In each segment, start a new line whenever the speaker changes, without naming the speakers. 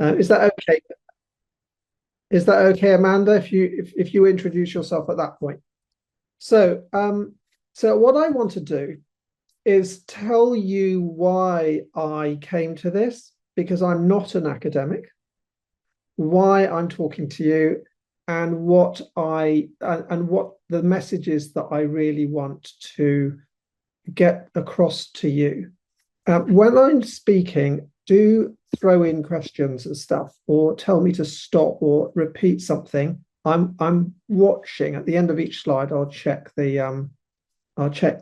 Is that okay? Is that okay, Amanda? If you introduce yourself at that point. So so what I want to do is tell you why I came to this, because I'm not an academic, why I'm talking to you, and what the messages that I really want to get across to you. When I'm speaking, do throw in questions and stuff, or tell me to stop or repeat something. I'm watching at the end of each slide. I'll check the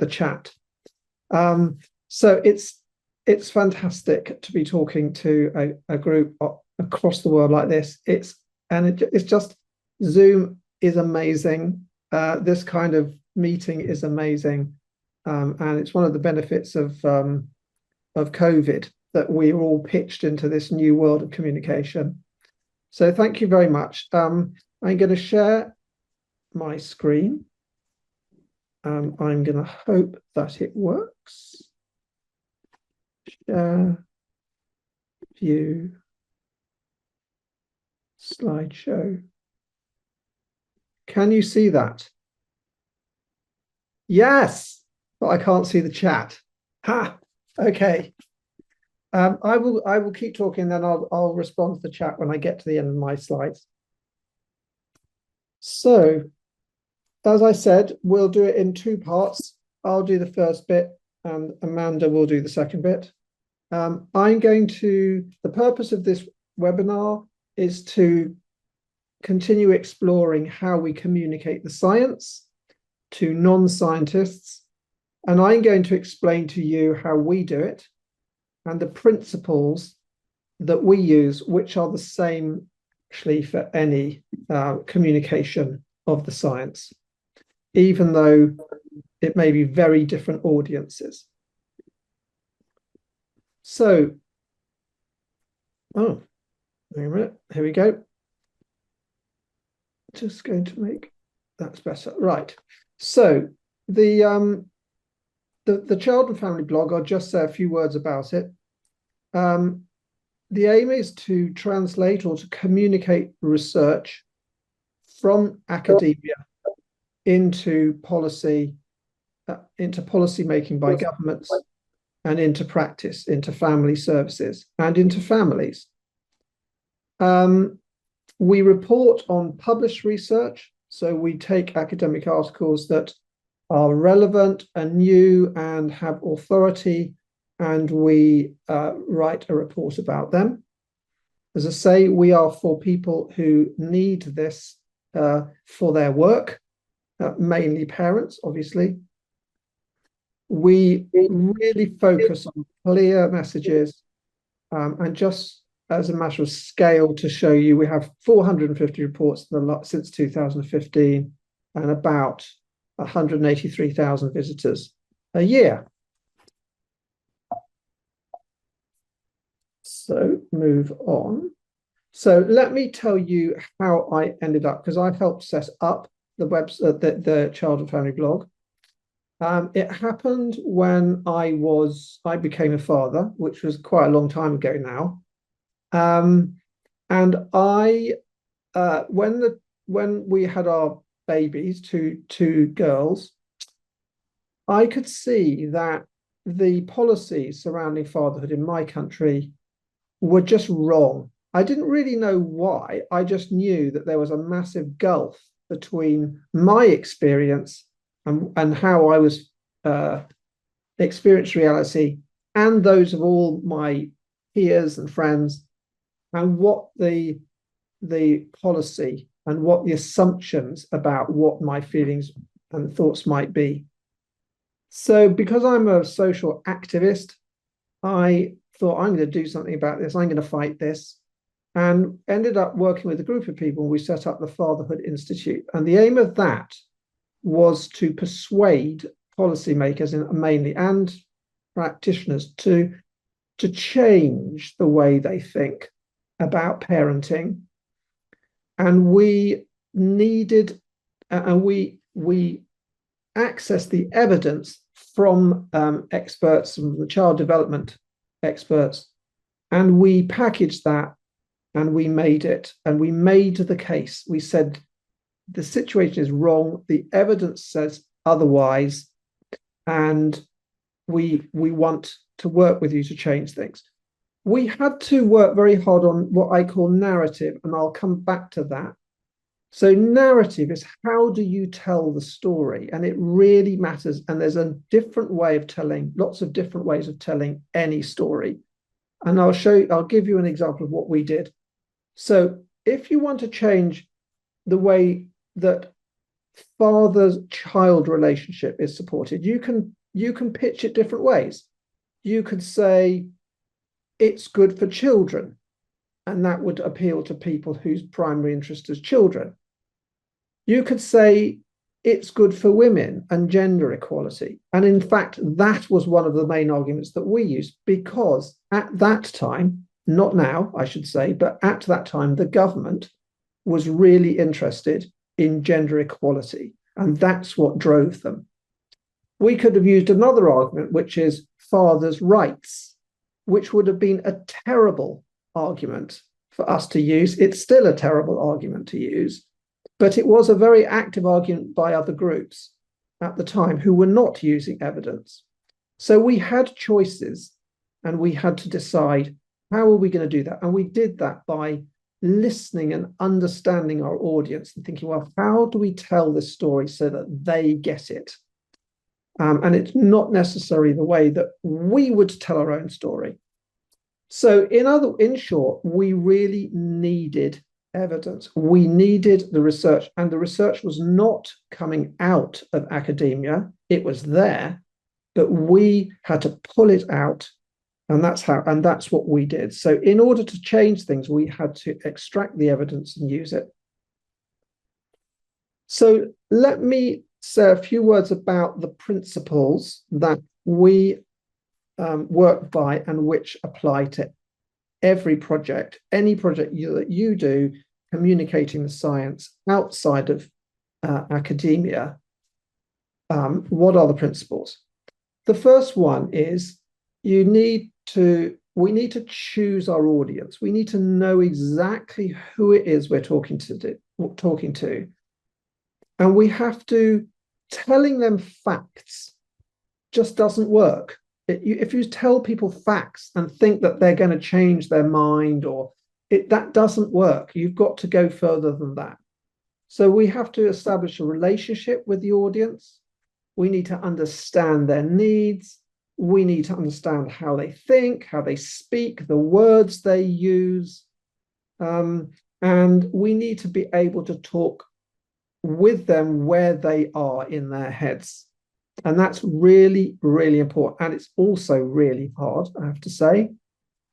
chat. So it's fantastic to be talking to a group across the world like this. It's just Zoom is amazing. This kind of meeting is amazing, and it's one of the benefits of COVID that we're all pitched into this new world of communication. So thank you very much. I'm going to share my screen. I'm going to hope that it works. Share, view, slideshow. Can you see that? Yes, but I can't see the chat. Ha, okay. I will keep talking, then I'll respond to the chat when I get to the end of my slides. So, as I said, we'll do it in two parts. I'll do the first bit and Amanda will do the second bit. The purpose of this webinar is to continue exploring how we communicate the science to non-scientists. And I'm going to explain to you how we do it and the principles that we use, which are the same actually for any communication of the science, even though it may be very different audiences. So, wait a minute, here we go. Just going to make that's better. Right. So the Child and Family blog, I'll just say a few words about it. The aim is to translate or to communicate research from academia into policy making by governments, and into practice, into family services, and into families. We report on published research, so we take academic articles that are relevant and new and have authority, and we write a report about them. As I say, we are for people who need this for their work, mainly parents, obviously. We really focus on clear messages, and just as a matter of scale to show you, we have 450 reports since 2015 and about 183,000 visitors a year. So move on. So let me tell you how I ended up, because I helped set up the website, the Child and Family blog. It happened when I became a father, which was quite a long time ago now. And when we had our babies, two girls, I could see that the policies surrounding fatherhood in my country were just wrong. I didn't really know why. I just knew that there was a massive gulf between my experience and how I was experienced reality and those of all my peers and friends, and what the policy and what the assumptions about what my feelings and thoughts might be. So because I'm a social activist, I thought, I'm going to do something about this. I'm going to fight this, and ended up working with a group of people. We set up the Fatherhood Institute, and the aim of that was to persuade policymakers mainly and practitioners to change the way they think about parenting. And we needed, and we accessed the evidence from experts, from the child development experts, and we packaged that and we made it, and we made the case. We said the situation is wrong, the evidence says otherwise, and we want to work with you to change things. We had to work very hard on what I call narrative, and I'll come back to that. So narrative is, how do you tell the story? And it really matters. And there's a different way of telling, lots of different ways of telling any story. And I'll give you an example of what we did. So if you want to change the way that father-child relationship is supported, you can pitch it different ways. You could say it's good for children, and that would appeal to people whose primary interest is children. You could say it's good for women and gender equality. And in fact, that was one of the main arguments that we used, because at that time, not now, I should say, but at that time, the government was really interested in gender equality. And that's what drove them. We could have used another argument, which is fathers' rights, which would have been a terrible argument for us to use. It's still a terrible argument to use, but it was a very active argument by other groups at the time who were not using evidence. So we had choices, and we had to decide, how are we going to do that? And we did that by listening and understanding our audience and thinking, well, how do we tell this story so that they get it? And it's not necessarily the way that we would tell our own story. So in short, we really needed evidence. We needed the research, and the research was not coming out of academia. It was there, but we had to pull it out, and that's what we did. So in order to change things, we had to extract the evidence and use it. So let me say a few words about the principles that we work by and which apply to every project, any project that you do, communicating the science outside of academia. What are the principles? The first one is we need to choose our audience. We need to know exactly who it is we're talking to. And we have to, telling them facts just doesn't work. If you tell people facts and think that they're going to change their mind, that doesn't work. You've got to go further than that. So we have to establish a relationship with the audience. We need to understand their needs. We need to understand how they think, how they speak, the words they use. And we need to be able to talk with them where they are in their heads. And that's really, really important. And it's also really hard, I have to say,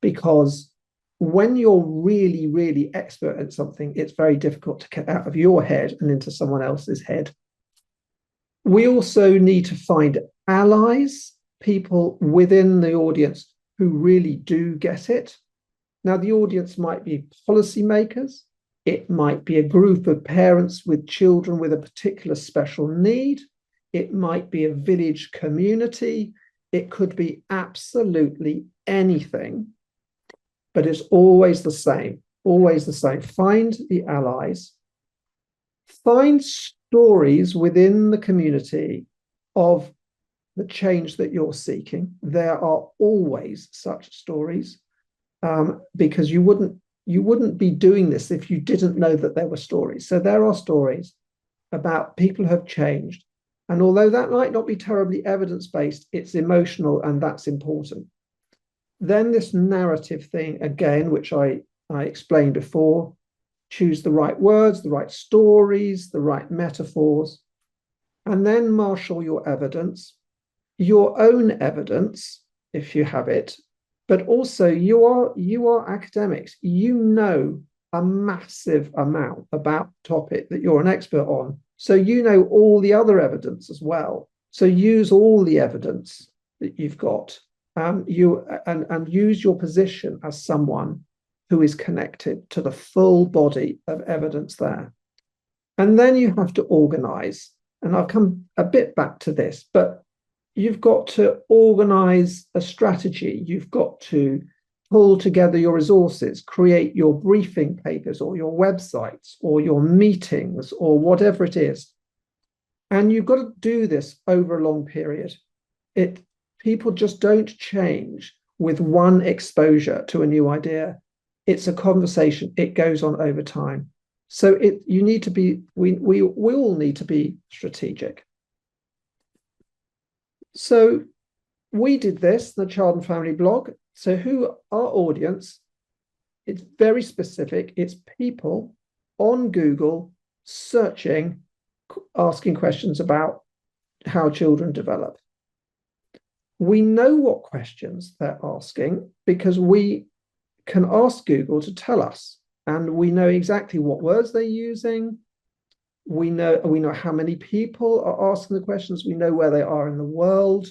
because when you're really, really expert at something, it's very difficult to get out of your head and into someone else's head. We also need to find allies, people within the audience who really do get it. Now, the audience might be policymakers. It might be a group of parents with children with a particular special need. It might be a village community. It could be absolutely anything, but it's always the same, always the same. Find the allies. Find stories within the community of the change that you're seeking. There are always such stories, because you wouldn't be doing this if you didn't know that there were stories. So there are stories about people who have changed. And although that might not be terribly evidence-based, it's emotional, and that's important. Then this narrative thing, again, which I explained before, choose the right words, the right stories, the right metaphors, and then marshal your evidence, your own evidence, if you have it, but also you are academics. You know a massive amount about the topic that you're an expert on. So you know all the other evidence as well. So use all the evidence that you've got, and use your position as someone who is connected to the full body of evidence there. And then you have to organize. And I'll come a bit back to this, but you've got to organize a strategy. You've got to pull together your resources, create your briefing papers or your websites or your meetings or whatever it is. And you've got to do this over a long period. People just don't change with one exposure to a new idea. It's a conversation. It goes on over time. So you need to be, we all need to be strategic. So we did this, the Child and Family blog. So who our audience? It's very specific. It's people on Google searching, asking questions about how children develop. We know what questions they're asking because we can ask Google to tell us, and we know exactly what words they're using. We know how many people are asking the questions. We know where they are in the world.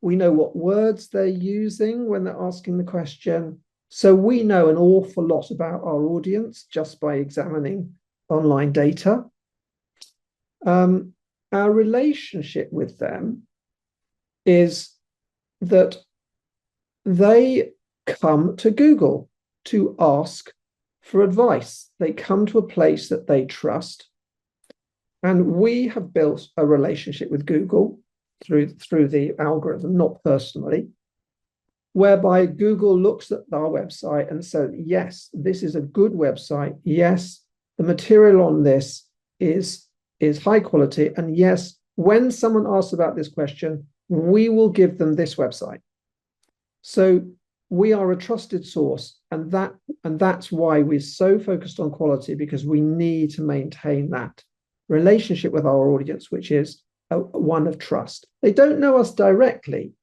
We know what words they're using when they're asking the question. So we know an awful lot about our audience just by examining online data. Our relationship with them is that they come to Google to ask for advice. They come to a place that they trust. And we have built a relationship with Google through the algorithm, not personally, whereby Google looks at our website and says, yes, this is a good website. Yes, the material on this is high quality. And yes, when someone asks about this question, we will give them this website. So we are a trusted source, and that's why we're so focused on quality, because we need to maintain that relationship with our audience, which is one of trust. They don't know us directly,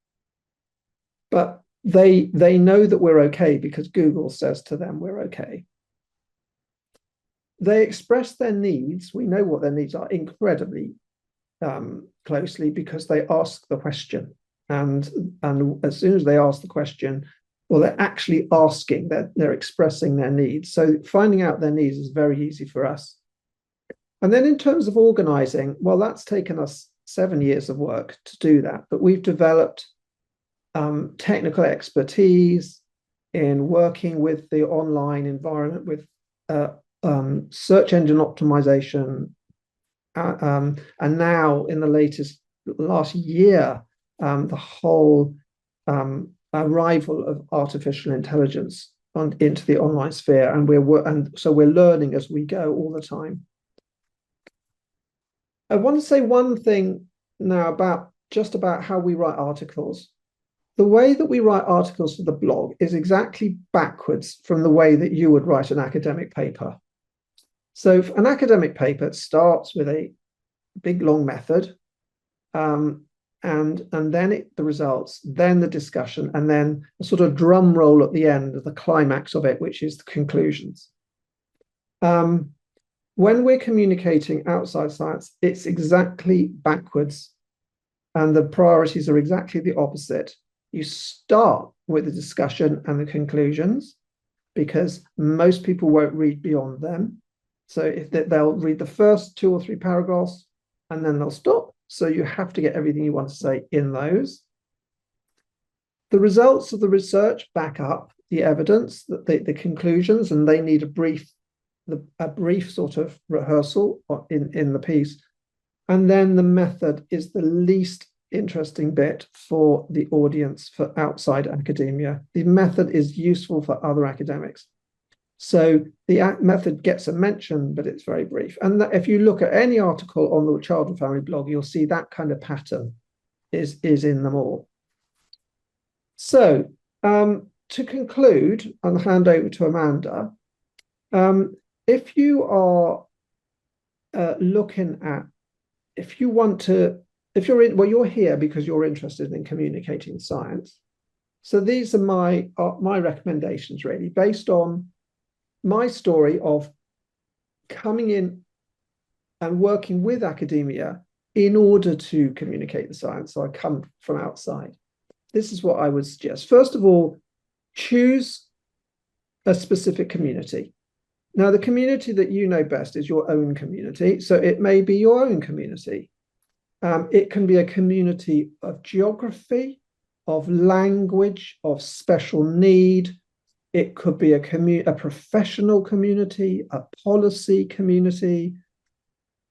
but they know that we're okay because Google says to them we're okay. They express their needs. We know what their needs are incredibly closely because they ask the question. And as soon as they ask the question, well, they're actually asking, they're expressing their needs. So finding out their needs is very easy for us. And then in terms of organizing, well, that's taken us 7 years of work to do that. But we've developed technical expertise in working with the online environment, with search engine optimization. And now in the last year, the whole arrival of artificial intelligence into the online sphere. And so we're learning as we go all the time. I want to say one thing now about how we write articles. The way that we write articles for the blog is exactly backwards from the way that you would write an academic paper. So an academic paper starts with a big long method, and then the results, then the discussion, and then a sort of drum roll at the end of the climax of it, which is the conclusions. When we're communicating outside science, it's exactly backwards, and the priorities are exactly the opposite. You start with the discussion and the conclusions because most people won't read beyond them. So they'll read the first 2 or 3 paragraphs and then they'll stop. So you have to get everything you want to say in those. The results of the research back up the evidence, the conclusions, and they need a brief sort of rehearsal in the piece. And then the method is the least interesting bit for the audience for outside academia. The method is useful for other academics. So the method gets a mention, but it's very brief. And if you look at any article on the Child and Family blog, you'll see that kind of pattern is in them all. So to conclude, I'll hand over to Amanda. If you are looking at, you're here because you're interested in communicating science. So these are my recommendations, really, based on my story of coming in and working with academia in order to communicate the science. So I come from outside. This is what I would suggest. First of all, choose a specific community. Now, the community that you know best is your own community. So it may be your own community. It can be a community of geography, of language, of special need, it could be a professional community, a policy community,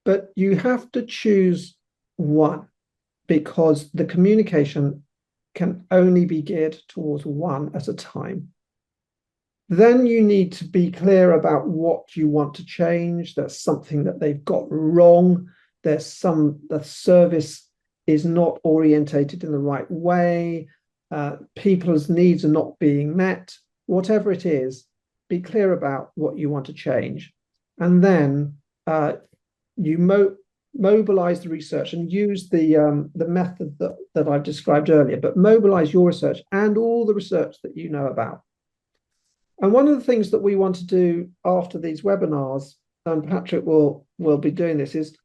but you have to choose one because the communication can only be geared towards one at a time. Then you need to be clear about what you want to change. There's something that they've got wrong. The service is not orientated in the right way. People's needs are not being met. Whatever it is, be clear about what you want to change. And then you mobilize the research and use the method that I've described earlier, but mobilize your research and all the research that you know about. And one of the things that we want to do after these webinars, and Patrick will be doing this, is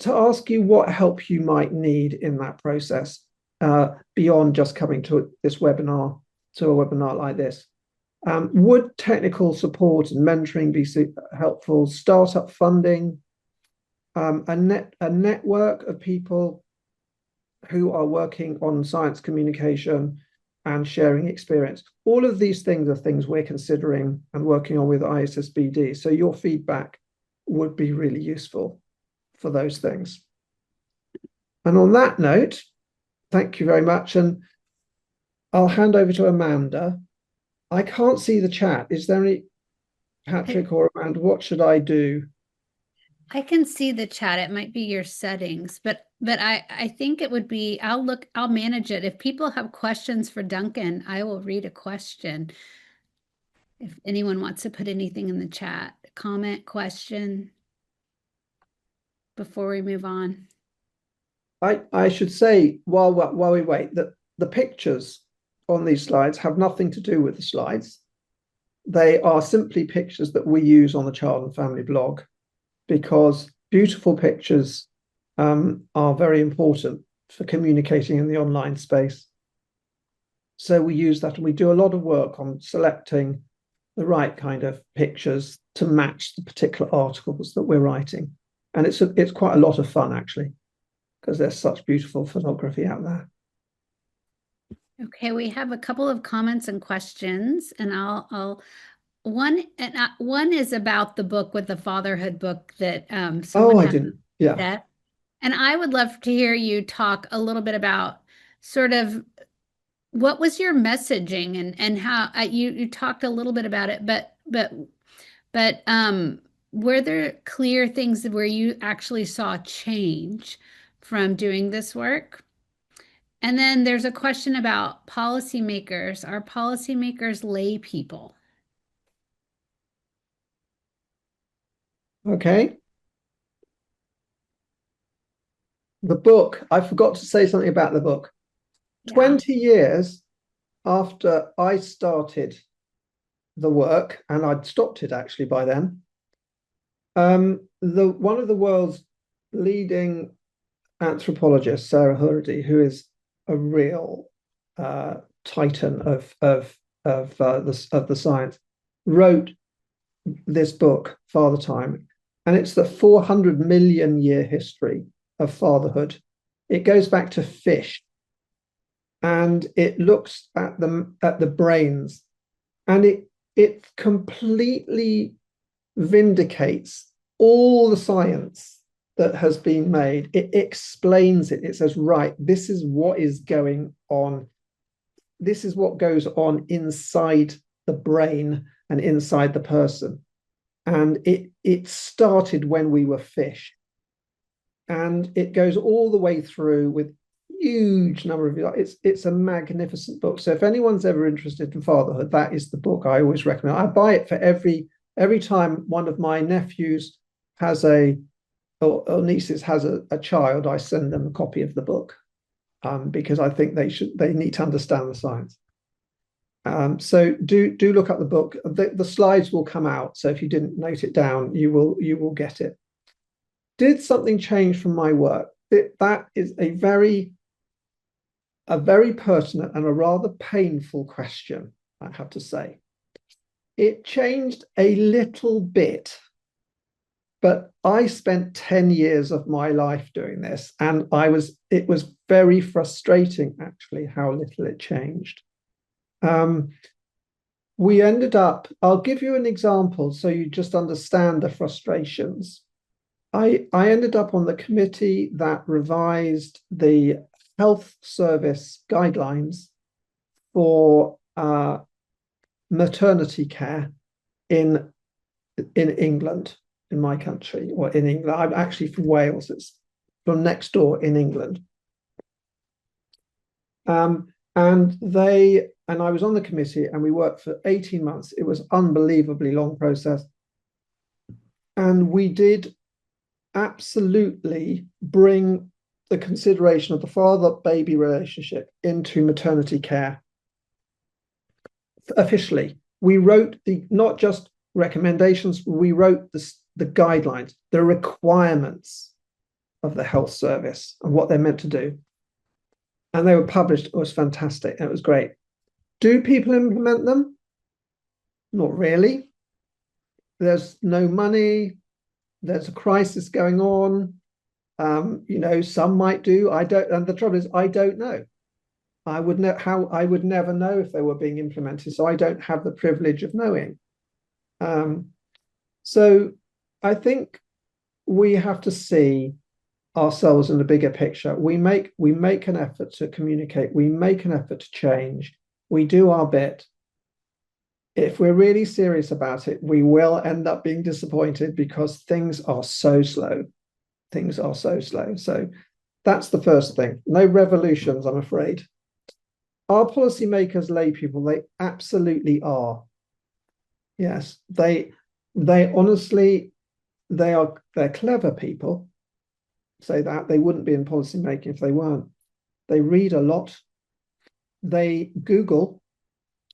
to ask you what help you might need in that process beyond just coming to this webinar, to a webinar like this. Would technical support and mentoring be helpful? Startup funding, a network of people who are working on science communication and sharing experience. All of these things are things we're considering and working on with ISSBD. So your feedback would be really useful for those things. And on that note, thank you very much. And I'll hand over to Amanda. I can't see the chat. Is there any, Patrick or Amanda, what should I do?
I can see the chat. It might be your settings, but I think it would be, I'll manage it. If people have questions for Duncan, I will read a question. If anyone wants to put anything in the chat, comment, question, before we move on.
I should say, while we wait, that the pictures on these slides have nothing to do with the slides. They are simply pictures that we use on the Child and Family blog, because beautiful pictures are very important for communicating in the online space. So we use that, and we do a lot of work on selecting the right kind of pictures to match the particular articles that we're writing. And it's quite a lot of fun, actually, because there's such beautiful photography out there.
Okay, we have a couple of comments and questions, and one is about the book, with the fatherhood book that someone
I didn't. Yeah.
that. And I would love to hear you talk a little bit about sort of what was your messaging and how you talked a little bit about it, but were there clear things where you actually saw change from doing this work? And then there's a question about policymakers. Are policymakers lay people?
Okay. The book, I forgot to say something about the book. Yeah. 20 years after I started the work, and I'd stopped it actually by then, one of the world's leading anthropologists, Sarah Hurdy, who is a real titan of the science, wrote this book, Father Time, and it's the 400 million year history of fatherhood. It goes back to fish, and it looks at the brains, and it completely vindicates all the science that has been made. It explains it. It says, right, this is what is going on. This is what goes on inside the brain and inside the person. And it started when we were fish. And it goes all the way through with huge number of, it's a magnificent book. So if anyone's ever interested in fatherhood, that is the book I always recommend. I buy it for every time one of my nephews has or nieces has a child, I send them a copy of the book, because I think they need to understand the science. So do look up the book. The slides will come out, so if you didn't note it down, you will get it. Did something change from my work? That is a very pertinent and a rather painful question, I have to say. It changed a little bit, but I spent 10 years of my life doing this, and it was very frustrating, actually, how little it changed. we ended up, I'll give you an example so you just understand the frustrations. I ended up on the committee that revised the health service guidelines for maternity care in England, in my country, or in England. I'm actually from Wales. It's from next door in England. And I was on the committee and we worked for 18 months. It was unbelievably long process. And we did absolutely bring the consideration of the father-baby relationship into maternity care officially. We wrote the not just recommendations, we wrote the guidelines, the requirements of the health service and what they're meant to do. And they were published. It was fantastic. It was great. Do people implement them? Not really. There's no money. There's a crisis going on. Some might do. I don't. And the trouble is, I don't know. I would never know if they were being implemented. So I don't have the privilege of knowing. So I think we have to see ourselves in the bigger picture. We make an effort to communicate. We make an effort to change. We do our bit. If we're really serious about it, we will end up being disappointed because things are so slow. Things are so slow. So that's the first thing. No revolutions, I'm afraid. Are policymakers lay people? They absolutely are. Yes, they honestly, they're clever people. Say that they wouldn't be in policy making if they weren't. They read a lot. They Google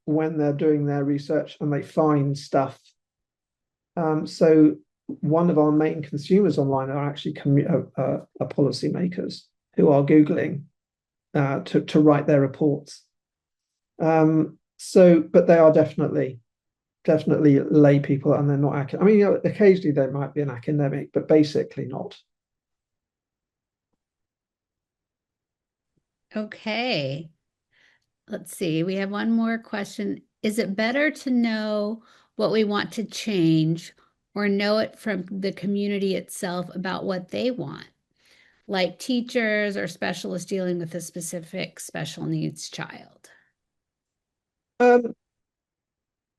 when they're doing their research and they find stuff. So one of our main consumers online are actually policymakers who are Googling to write their reports. But they are definitely lay people, and they're not academic. I mean, occasionally they might be an academic, but basically not.
Okay. Let's see. We have one more question. Is it better to know what we want to change or know it from the community itself about what they want, like teachers or specialists dealing with a specific special needs child?
Um,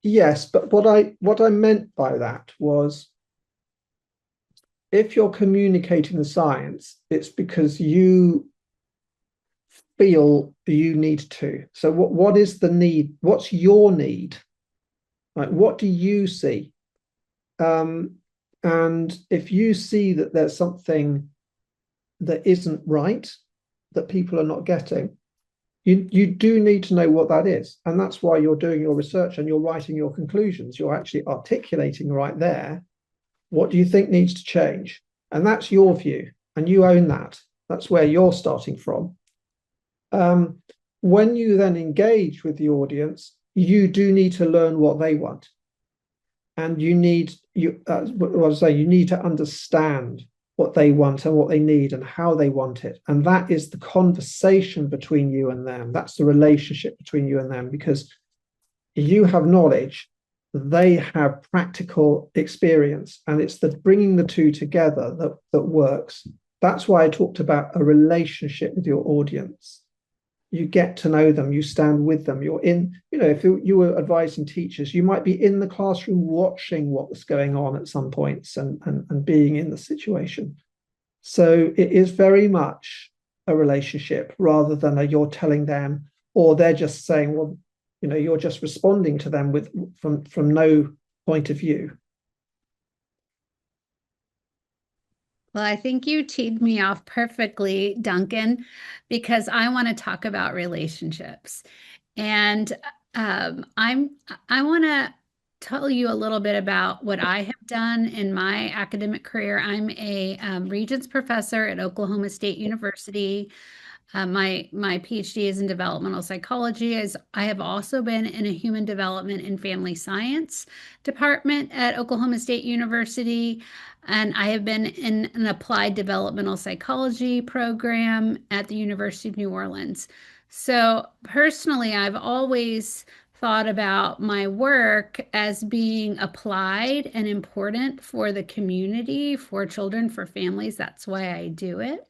yes, but what I meant by that was if you're communicating the science, it's because you feel you need to. So what is the need? What's your need? Like, what do you see? And if you see that there's something that isn't right, that people are not getting, you do need to know what that is. And that's why you're doing your research and you're writing your conclusions. You're actually articulating right there, what do you think needs to change? And that's your view, and you own that. That's where you're starting from. When you then engage with the audience, you do need to learn what they want, and you need to understand what they want and what they need and how they want it, and that is the conversation between you and them. That's the relationship between you and them, because you have knowledge, they have practical experience, and it's the bringing the two together that works. That's why I talked about a relationship with your audience. You get to know them, you stand with them, you're in, if you were advising teachers, you might be in the classroom watching what was going on at some points and being in the situation. So it is very much a relationship rather than you're telling them, or they're just saying, well, you're just responding to them from no point of view.
Well, I think you teed me off perfectly, Duncan, because I want to talk about relationships. And I want to tell you a little bit about what I have done in my academic career. I'm a Regents professor at Oklahoma State University. My PhD is in developmental psychology. As I have also been in a human development and family science department at Oklahoma State University, and I have been in an applied developmental psychology program at the University of New Orleans. So personally, I've always thought about my work as being applied and important for the community, for children, for families. That's why I do it.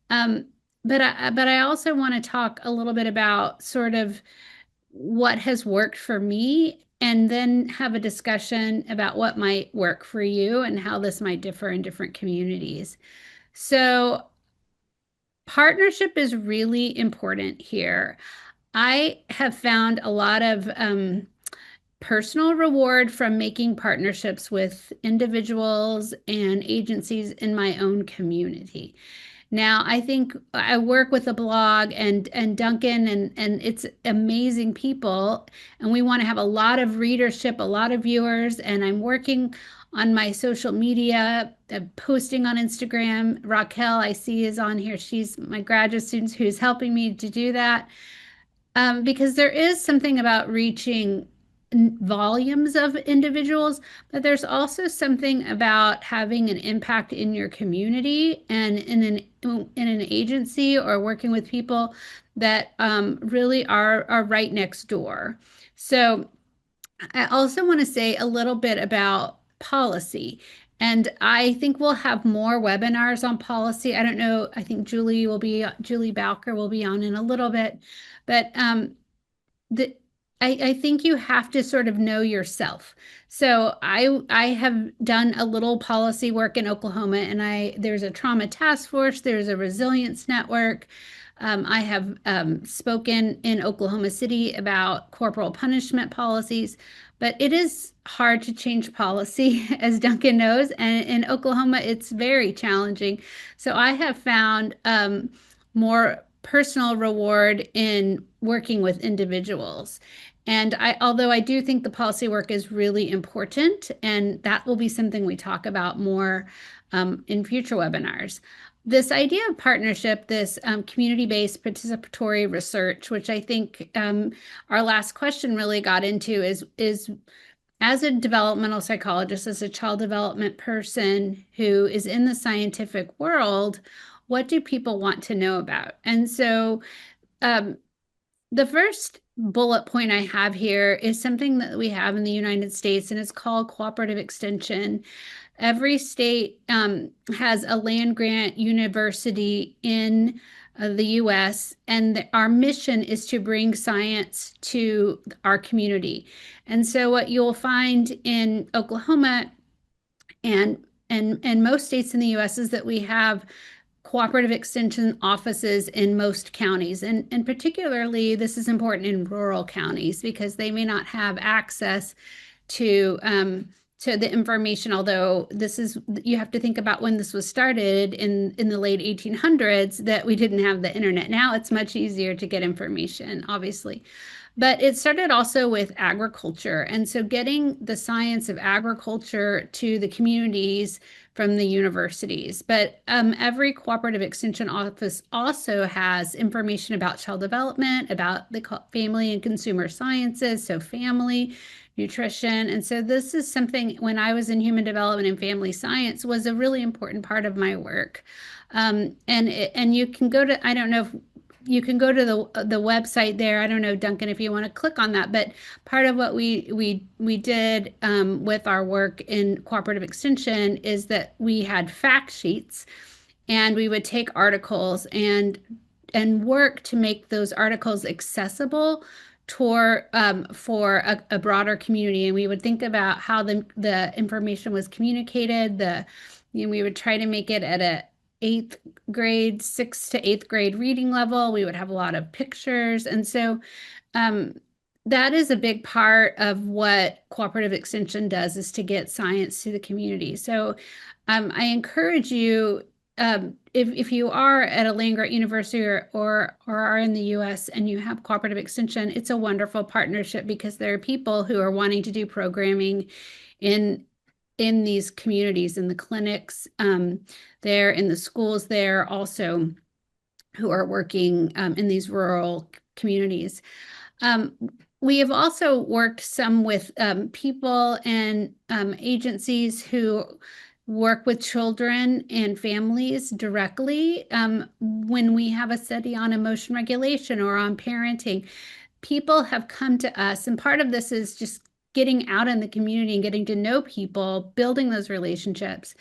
Um, but I also want to talk a little bit about sort of what has worked for me, and then have a discussion about what might work for you and how this might differ in different communities. So partnership is really important here. I have found a lot of personal reward from making partnerships with individuals and agencies in my own community. Now, I think I work with a blog and Duncan and it's amazing people, and we want to have a lot of readership, a lot of viewers, and I'm working on my social media, posting on Instagram. Raquel, I see, is on here. She's my graduate student who's helping me to do that. Because there is something about reaching volumes of individuals, but there's also something about having an impact in your community and in an agency or working with people that really are right next door. So I also want to say a little bit about policy. And I think we'll have more webinars on policy. I don't know. I think Julie Bowker will be on in a little bit, but the I think you have to sort of know yourself. So I have done a little policy work in Oklahoma, and there's a trauma task force, there's a resilience network. I have spoken in Oklahoma City about corporal punishment policies, but it is hard to change policy, as Duncan knows, and in Oklahoma it's very challenging. So I have found more personal reward in working with individuals. And although I do think the policy work is really important, and that will be something we talk about more in future webinars. This idea of partnership, this community-based participatory research, which I think our last question really got into, is as a developmental psychologist, as a child development person who is in the scientific world, what do people want to know about? And so the first bullet point I have here is something that we have in the United States, and it's called cooperative extension. Every state has a land-grant university in the US, and our mission is to bring science to our community. And so what you'll find in Oklahoma and most states in the US is that we have cooperative extension offices in most counties. And particularly, this is important in rural counties because they may not have access to the information, although you have to think about when this was started in the late 1800s, that we didn't have the internet. Now it's much easier to get information, obviously. But it started also with agriculture. And so getting the science of agriculture to the communities from the universities. But every cooperative extension office also has information about child development, about the family and consumer sciences, so family, nutrition. And so this is something, when I was in human development and family science, was a really important part of my work. And you can go to, I don't know if you can go to the website there. I don't know, Duncan, if you want to click on that, but part of what we did with our work in cooperative extension is that we had fact sheets, and we would take articles and work to make those articles accessible for a broader community. And we would think about how the information was communicated. We would try to make it at a sixth to eighth grade reading level. We would have a lot of pictures. And so that is a big part of what cooperative extension does, is to get science to the community. So I encourage you, if you are at a land-grant university or are in the US and you have cooperative extension, it's a wonderful partnership because there are people who are wanting to do programming in these communities, in the clinics there, in the schools there also, who are working in these rural communities. We have also worked some with people and agencies who work with children and families directly when we have a study on emotion regulation or on parenting. people have come to us, and part of this is just getting out in the community and getting to know people, building those relationships.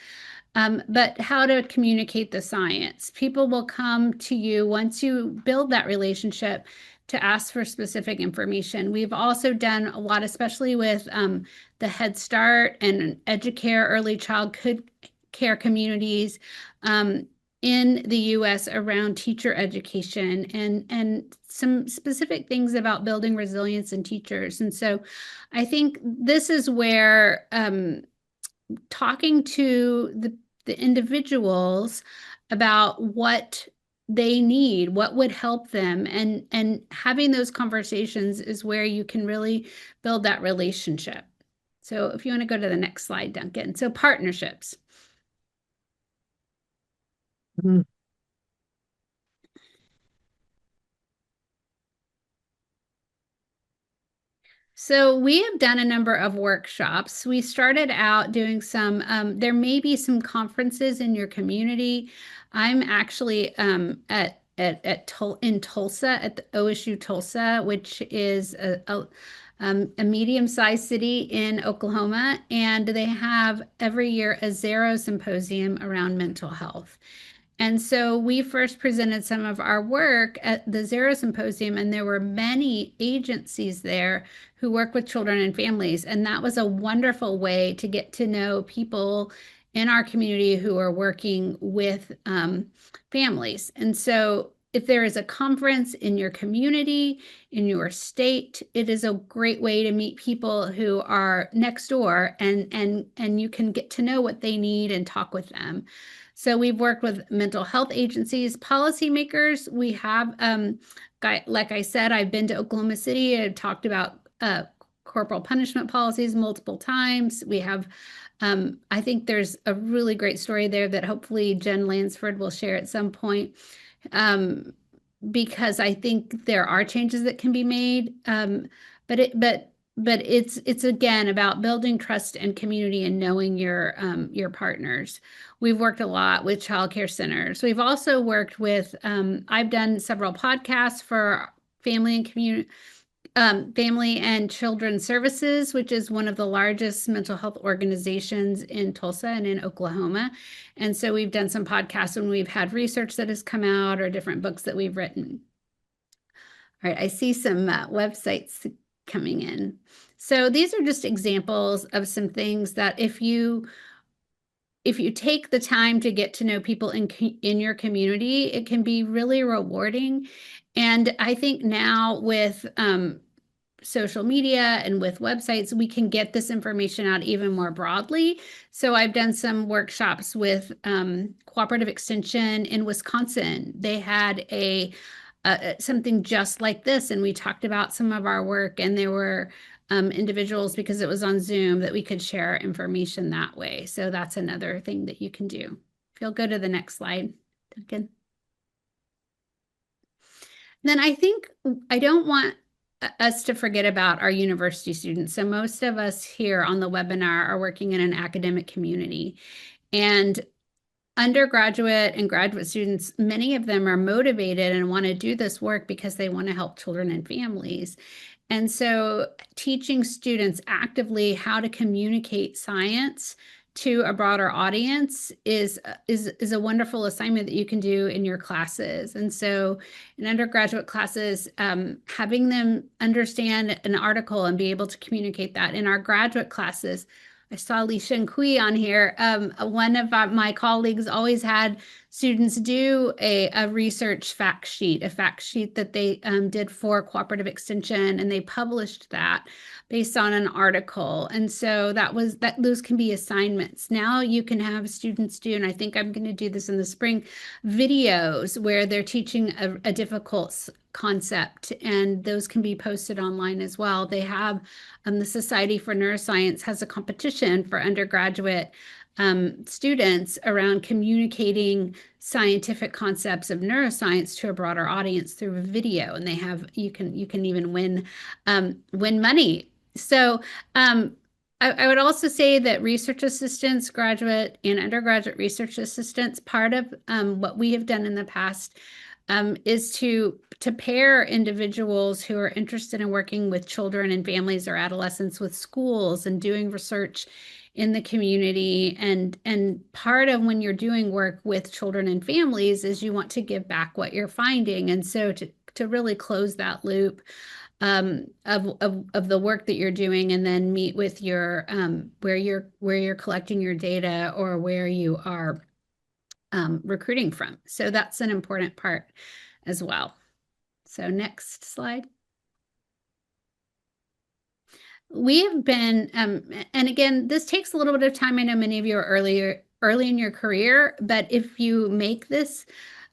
But how to communicate the science. People will come to you once you build that relationship to ask for specific information. We've also done a lot, especially with the Head Start and Educare early childhood care communities in the US around teacher education and some specific things about building resilience in teachers. And so I think this is where talking to the individuals about what they need, what would help them, and having those conversations is where you can really build that relationship. So if you want to go to the next slide, Duncan. So partnerships.
Mhm.
So we have done a number of workshops. We started out doing some, there may be some conferences in your community. I'm actually in Tulsa at the OSU Tulsa, which is a medium-sized city in Oklahoma, and they have every year a Zero symposium around mental health. And so we first presented some of our work at the Zero Symposium, and there were many agencies there who work with children and families. And that was a wonderful way to get to know people in our community who are working with families. And so if there is a conference in your community, in your state, it is a great way to meet people who are next door, and you can get to know what they need and talk with them. So we've worked with mental health agencies, policymakers. We have, like I said, I've been to Oklahoma City. I've talked about corporal punishment policies multiple times. We have, I think there's a really great story there that hopefully Jen Lansford will share at some point, because I think there are changes that can be made. But it's again about building trust and community and knowing your partners. We've worked a lot with childcare centers. We've also worked with, I've done several podcasts for family and community, Family and Children's Services, which is one of the largest mental health organizations in Tulsa and in Oklahoma. And so we've done some podcasts when we've had research that has come out or different books that we've written. All right, I see some websites coming in. So these are just examples of some things that if you take the time to get to know people in your community, it can be really rewarding. And I think now with social media and with websites, we can get this information out even more broadly. So I've done some workshops with Cooperative Extension in Wisconsin. They had something just like this, and we talked about some of our work, and there were individuals, because it was on Zoom, that we could share information that way. So that's another thing that you can do. If you'll go to the next slide, Duncan. Then I think I don't want us to forget about our university students. So most of us here on the webinar are working in an academic community, and undergraduate and graduate students, many of them are motivated and want to do this work because they want to help children and families. And so teaching students actively how to communicate science to a broader audience is a wonderful assignment that you can do in your classes. And so in undergraduate classes, having them understand an article and be able to communicate that. In our graduate classes, I saw Li Shen-Kui on here. One of my colleagues always had students do a research fact sheet, that they did for Cooperative Extension, and they published that based on an article. And so those can be assignments. Now you can have students do, and I think I'm going to do this in the spring, videos where they're teaching a difficult concept, and those can be posted online as well. They have the Society for Neuroscience has a competition for undergraduate students around communicating scientific concepts of neuroscience to a broader audience through a video, and you can even win money. So I would also say that research assistants, graduate and undergraduate research assistants, part of what we have done in the past is to pair individuals who are interested in working with children and families or adolescents with schools and doing research in the community. And part of when you're doing work with children and families is you want to give back what you're finding. And so to really close that loop of the work that you're doing, and then meet with your where you're collecting your data or where you are recruiting from. So that's an important part as well. So next slide. We have been, and again, this takes a little bit of time. I know many of you are early in your career, but if you make this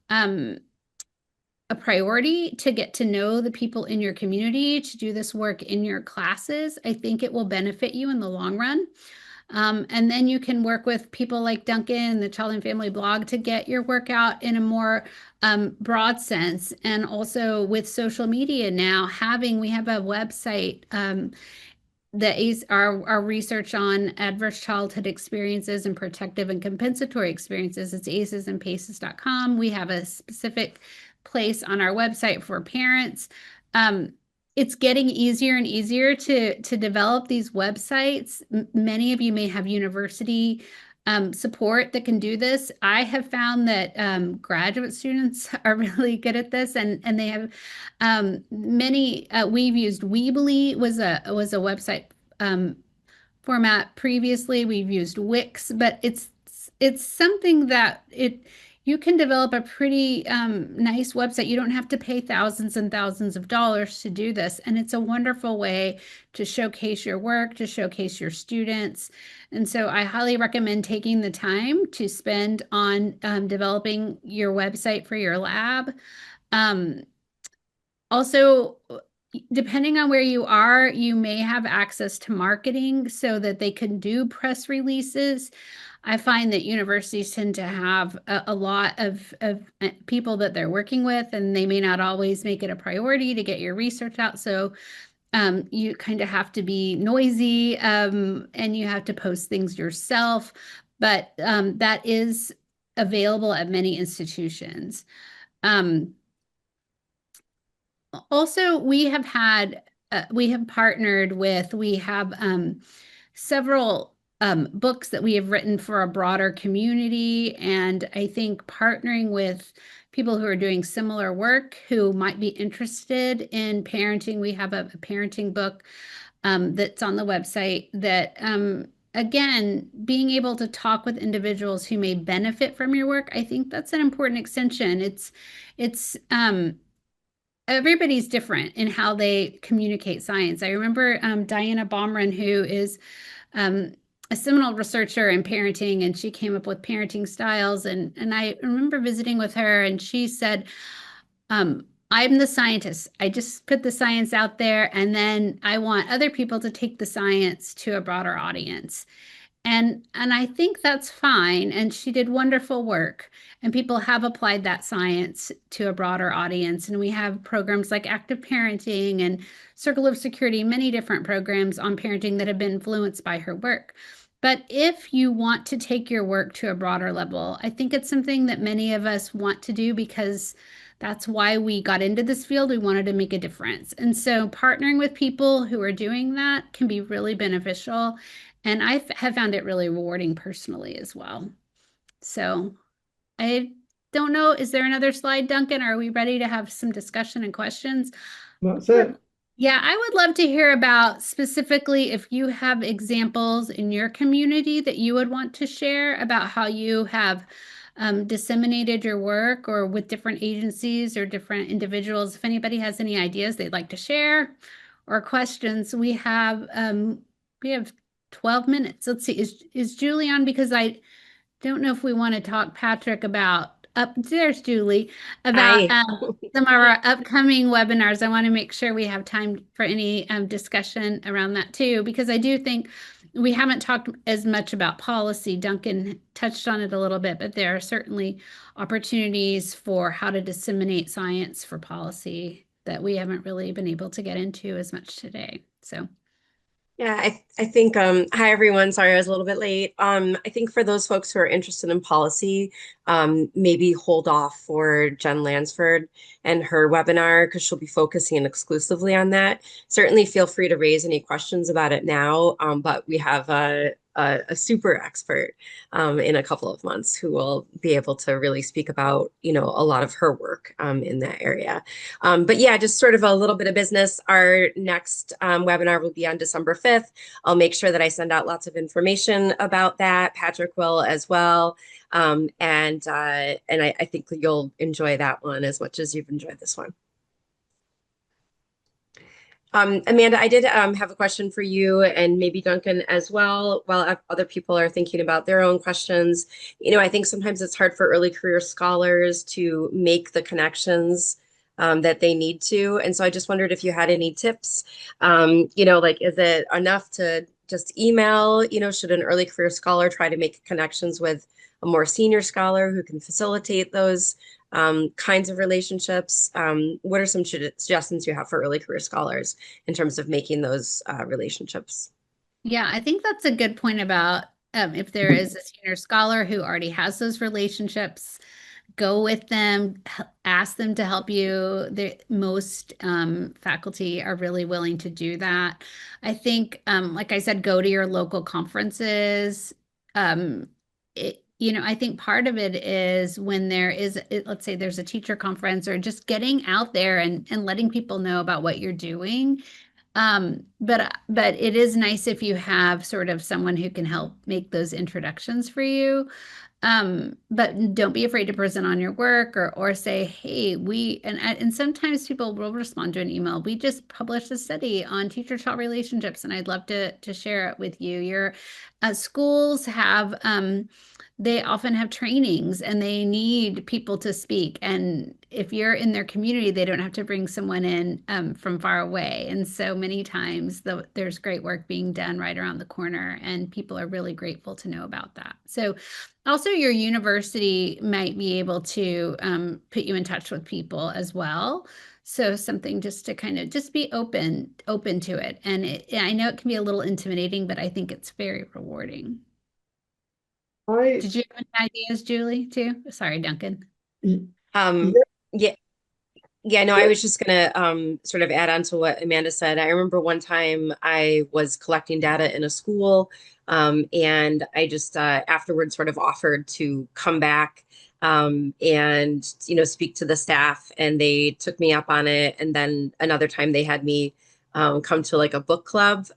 a priority to get to know the people in your community, to do this work in your classes, I think it will benefit you in the long run. And then you can work with people like Duncan, the Child and Family blog, to get your work out in a more broad sense. And also with social media now, we have a website that is our research on adverse childhood experiences and protective and compensatory experiences. It's acesandpaces.com. We have a specific place on our website for parents. It's getting easier and easier to develop these websites. Many of you may have university support that can do this. I have found that graduate students are really good at this, and they have many. We've used Weebly was a website format previously. We've used Wix, but it's something that you can develop a pretty nice website. You don't have to pay thousands and thousands of dollars to do this. And it's a wonderful way to showcase your work, to showcase your students. And so I highly recommend taking the time to spend on developing your website for your lab. Also, depending on where you are, you may have access to marketing so that they can do press releases. I find that universities tend to have a lot of people that they're working with, and they may not always make it a priority to get your research out. So you kind of have to be noisy, and you have to post things yourself. But that is available at many institutions. Also, we have partnered with, we have several books that we have written for a broader community. And I think partnering with people who are doing similar work who might be interested in parenting, we have a parenting book that's on the website that, again, being able to talk with individuals who may benefit from your work, I think that's an important extension. It's everybody's different in how they communicate science. I remember Diana Baumrin, who is a seminal researcher in parenting, and she came up with parenting styles. And I remember visiting with her, and she said, I'm the scientist. I just put the science out there, and then I want other people to take the science to a broader audience. And I think that's fine. And she did wonderful work. And people have applied that science to a broader audience. And we have programs like Active Parenting and Circle of Security, many different programs on parenting that have been influenced by her work. But if you want to take your work to a broader level, I think it's something that many of us want to do because that's why we got into this field. We wanted to make a difference. And so partnering with people who are doing that can be really beneficial. And I have found it really rewarding personally as well. So I don't know, is there another slide, Duncan? Are we ready to have some discussion and questions?
That's it.
Yeah, I would love to hear about specifically if you have examples in your community that you would want to share about how you have disseminated your work, or with different agencies or different individuals. If anybody has any ideas they'd like to share or questions, we have 12 minutes. Let's see, is Julie on? Because I don't know if we want to talk, Patrick, about there's Julie, about
Hi.
some of our upcoming webinars. I want to make sure we have time for any discussion around that too, because I do think we haven't talked as much about policy. Duncan touched on it a little bit, but there are certainly opportunities for how to disseminate science for policy that we haven't really been able to get into as much today. So.
Yeah, I think hi everyone. Sorry I was a little bit late. I think for those folks who are interested in policy, maybe hold off for Jen Lansford and her webinar because she'll be focusing exclusively on that. Certainly feel free to raise any questions about it now, but we have a super expert in a couple of months who will be able to really speak about, a lot of her work in that area. But yeah, just sort of a little bit of business. Our next webinar will be on December 5th. I'll make sure that I send out lots of information about that. Patrick will as well. And I think you'll enjoy that one as much as you've enjoyed this one. Amanda, I did have a question for you and maybe Duncan as well, while other people are thinking about their own questions. I think sometimes it's hard for early career scholars to make the connections that they need to. And so I just wondered if you had any tips. Like, is it enough to just email? Should an early career scholar try to make connections with a more senior scholar who can facilitate those kinds of relationships? What are some suggestions you have for early career scholars in terms of making those relationships?
Yeah, I think that's a good point about if there is a senior scholar who already has those relationships, go with them, ask them to help you. Most faculty are really willing to do that. I think, like I said, go to your local conferences. I think part of it is when let's say there's a teacher conference or just getting out there and letting people know about what you're doing. But it is nice if you have sort of someone who can help make those introductions for you. But don't be afraid to present on your work or say, hey, and sometimes people will respond to an email. We just published a study on teacher-child relationships, and I'd love to share it with you. Your schools they often have trainings and they need people to speak. And if you're in their community, they don't have to bring someone in from far away. And so many times there's great work being done right around the corner, and people are really grateful to know about that. So also your university might be able to put you in touch with people as well. So something just to kind of just be open to it. And I know it can be a little intimidating, but I think it's very rewarding.
I
Did you have any ideas, Julie, too? Sorry, Duncan.
y-
Um,
yeah,
yeah, Yeah, no, I was just gonna sort of add on to what Amanda said. I remember one time I was collecting data in a school, and I just afterwards sort of offered to come back and speak to the staff, and they took me up on it. And then another time they had me come to like a book club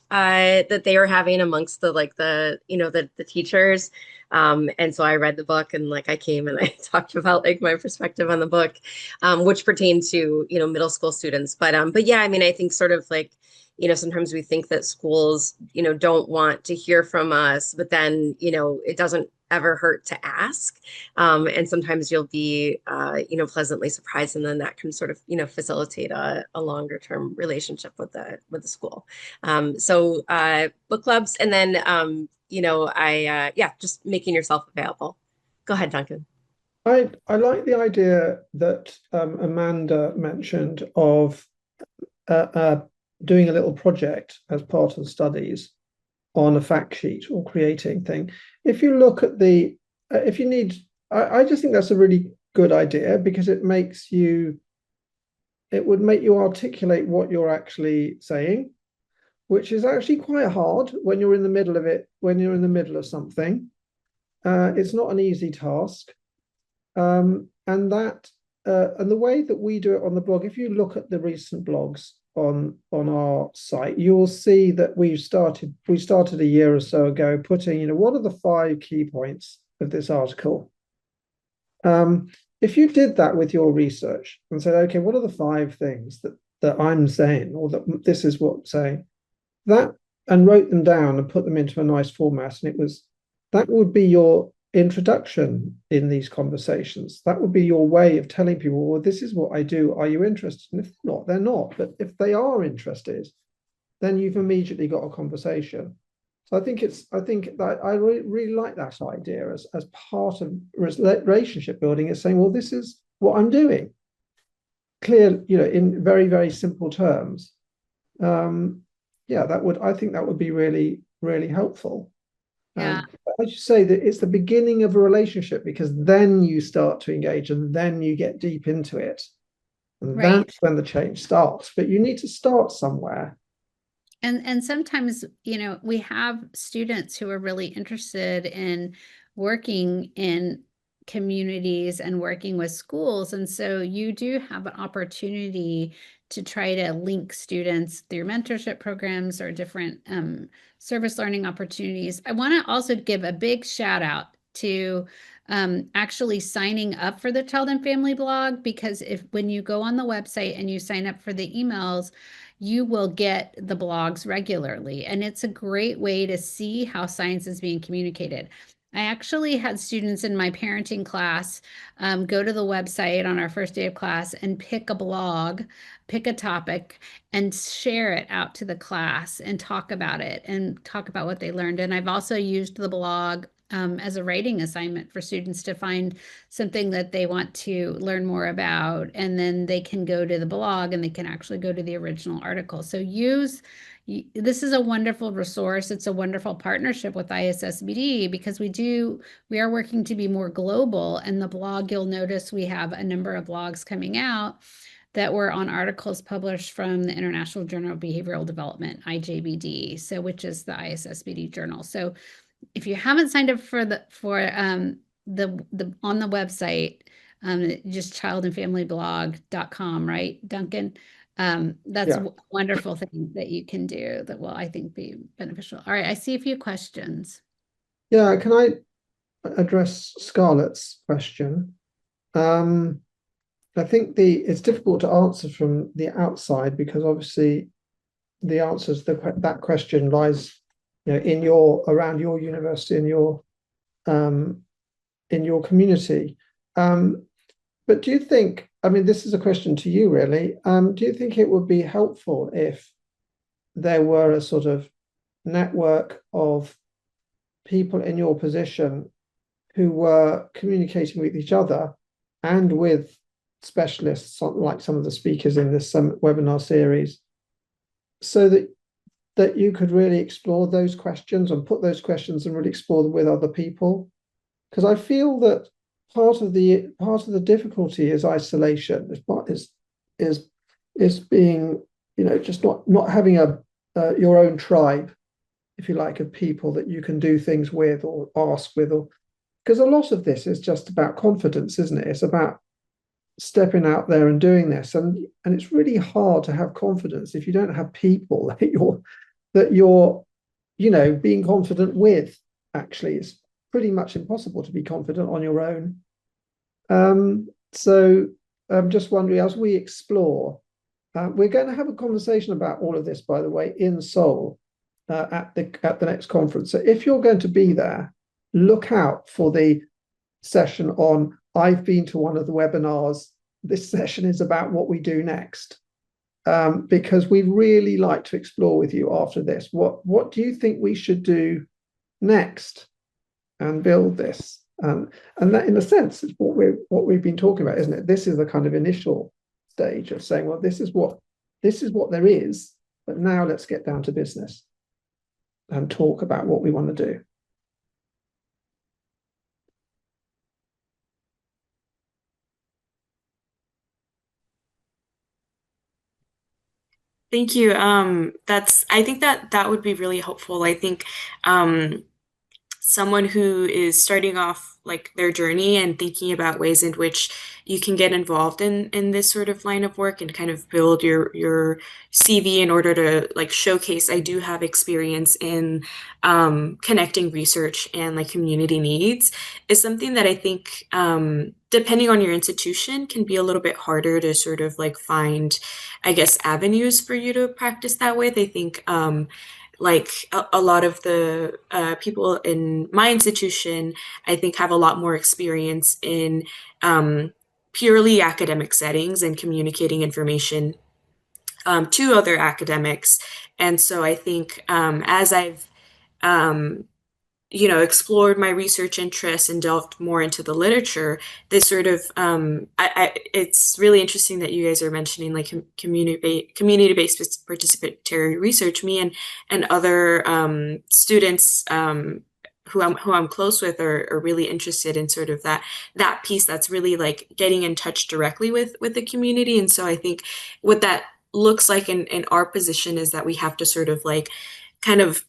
that they were having amongst the teachers. And so I read the book and like I came and I talked about like my perspective on the book, which pertained to, middle school students. But yeah, I mean, I think sort of like, sometimes we think that schools, don't want to hear from us, but then, it doesn't ever hurt to ask. And sometimes you'll be, pleasantly surprised. And then that can sort of, facilitate a longer term relationship with the school. So book clubs and then, yeah, just making yourself available. Go ahead, Duncan.
I like the idea that Amanda mentioned of uh, doing a little project as part of the studies on a fact sheet or creating thing. If you look at if you need, I just think that's a really good idea because it would make you articulate what you're actually saying, which is actually quite hard when you're in the middle of it, when you're in the middle of something. It's not an easy task. And the way that we do it on the blog, if you look at the recent blogs on our site, you'll see that we started a year or so ago putting, what are the 5 key points of this article? If you did that with your research and said, okay, what are the 5 things that I'm saying, or that this is what I'm saying, that, and wrote them down and put them into a nice format, and that would be your introduction in these conversations. That would be your way of telling people, well, this is what I do. Are you interested? And if they're not, they're not. But if they are interested, then you've immediately got a conversation. So I think that I really like that idea as part of relationship building. Is saying, well, this is what I'm doing. Clear, in very, very simple terms. yeah, I think that would be really, really helpful.
Yeah.
I should say that it's the beginning of a relationship, because then you start to engage and then you get deep into it. And
Right.
that's when the change starts. But you need to start somewhere.
And sometimes, we have students who are really interested in working in communities and working with schools. And so you do have an opportunity to try to link students through mentorship programs or different service learning opportunities. I want to also give a big shout out to actually signing up for the Child and Family blog, because when you go on the website and you sign up for the emails, you will get the blogs regularly. And it's a great way to see how science is being communicated. I actually had students in my parenting class go to the website on our first day of class and pick a blog, pick a topic, and share it out to the class and talk about it and talk about what they learned. And I've also used the blog as a writing assignment for students to find something that they want to learn more about, and then they can go to the blog and they can actually go to the original article. So this is a wonderful resource. It's a wonderful partnership with ISSBD, because we are working to be more global. And the blog, you'll notice we have a number of blogs coming out that were on articles published from the International Journal of Behavioral Development, IJBD, which is the ISSBD journal. So if you haven't signed up for the on the website, just childandfamilyblog.com, right, Duncan? That's
Yeah.
a wonderful thing that you can do that will, I think, be beneficial. All right, I see a few questions.
Yeah. Can I address Scarlett's question? I think it's difficult to answer from the outside, because obviously the answers to that question lies, around your university and in your community. But do you think, I mean, this is a question to you really, do you think it would be helpful if there were a sort of network of people in your position who were communicating with each other and with specialists, like some of the speakers in this webinar series, so that you could really explore those questions and put those questions and really explore them with other people? Because I feel that part of the difficulty is isolation. Is being, just not having your own tribe, if you like, of people that you can do things with or ask with, or because a lot of this is just about confidence, isn't it? It's about stepping out there and doing this, and it's really hard to have confidence if you don't have people that you're being confident with. Actually, it's pretty much impossible to be confident on your own. So I'm just wondering, as we explore, we're going to have a conversation about all of this, by the way, in Seoul at the next conference. So if you're going to be there, look out for the session on I've been to one of the webinars. This session is about what we do next, because we'd really like to explore with you after this. What do you think we should do next and build this? And that, in a sense, is what we've been talking about, isn't it? This is the kind of initial stage of saying, well, this is what there is, but now let's get down to business and talk about what we want to do.
Thank you. I think that would be really helpful. I think someone who is starting off like their journey and thinking about ways in which you can get involved in this sort of line of work and kind of build your CV in order to like showcase I do have experience in connecting research and like community needs is something that I think depending on your institution can be a little bit harder to sort of like find, I guess, avenues for you to practice that with. I think like a lot of the people in my institution, I think, have a lot more experience in purely academic settings and communicating information to other academics. And so I think as I've explored my research interests and delved more into the literature, this sort of it's really interesting that you guys are mentioning like community-based participatory research. Me and other students who I'm close with are really interested in sort of that piece that's really like getting in touch directly with the community. And so I think what that looks like in our position is that we have to sort of like kind of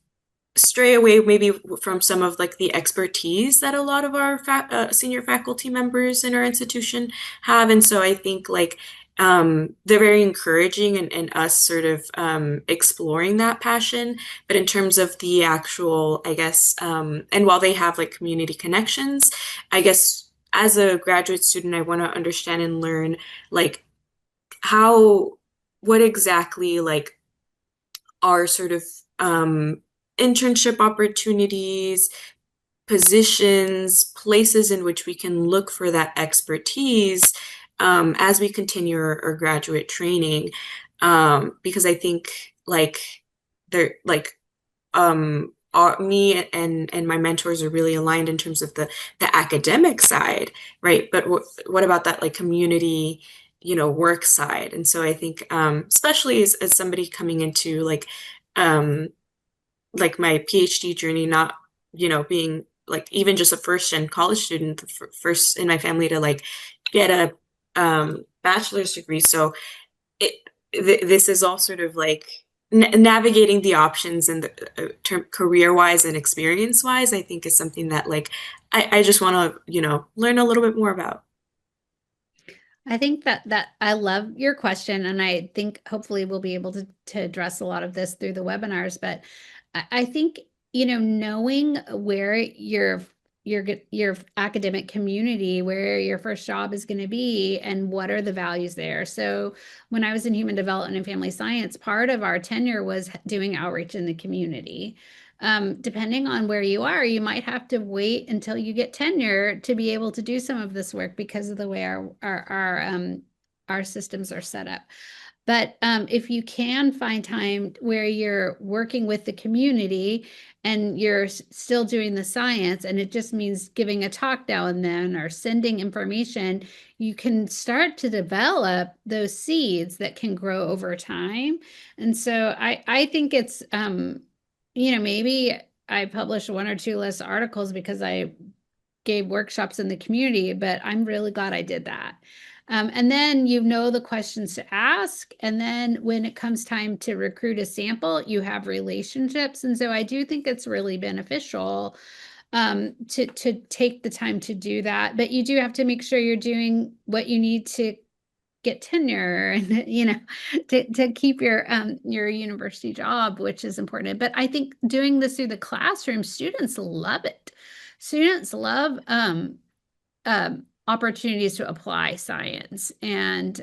stray away maybe from some of like the expertise that a lot of our senior faculty members in our institution have. And so I think like they're very encouraging and us sort of exploring that passion. But in terms of the actual, I guess, and while they have like community connections, I guess as a graduate student, I want to understand and learn like what exactly like are sort of internship opportunities, positions, places in which we can look for that expertise as we continue our graduate training. Because I think like me and my mentors are really aligned in terms of the academic side, right? But what about that like community, work side? And so I think especially as somebody coming into like my PhD journey, not, being like even just a first gen college student, the first in my family to like get a bachelor's degree. So this is all sort of like navigating the options and the career wise and experience wise, I think is something that like I just want to, learn a little bit more about.
I think that I love your question, and I think hopefully we'll be able to address a lot of this through the webinars. But I think, knowing where your academic community, where your first job is going to be, and what are the values there. So when I was in human development and family science, part of our tenure was doing outreach in the community. Depending on where you are, you might have to wait until you get tenure to be able to do some of this work because of the way our systems are set up. But if you can find time where you're working with the community and you're still doing the science, and it just means giving a talk now and then or sending information, you can start to develop those seeds that can grow over time. And so I think it's maybe I published one or two less articles because I gave workshops in the community, but I'm really glad I did that. And then the questions to ask. And then when it comes time to recruit a sample, you have relationships. And so I do think it's really beneficial to take the time to do that. But you do have to make sure you're doing what you need to get tenure and to keep your university job, which is important. But I think doing this through the classroom, students love it. Students love opportunities to apply science, and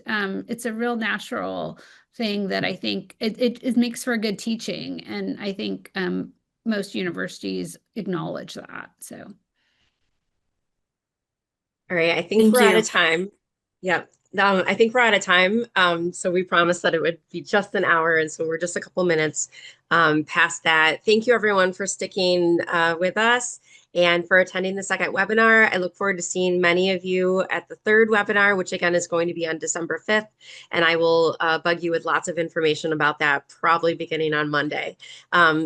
it's a real natural thing that I think it makes for good teaching, and I think most universities acknowledge that. So
all right, I think we're out of time. Yep. I think we're out of time. So we promised that it would be just an hour. And so we're just a couple minutes past that. Thank you everyone for sticking with us and for attending the second webinar. I look forward to seeing many of you at the third webinar, which again is going to be on December 5th. And I will bug you with lots of information about that, probably beginning on Monday.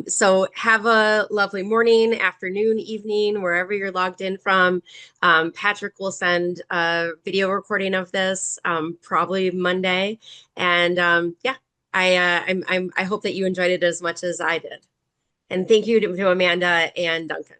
So have a lovely morning, afternoon, evening, wherever you're logged in from. Patrick will send a video recording of this probably Monday. And yeah, I hope that you enjoyed it as much as I did. And thank you to Amanda and Duncan.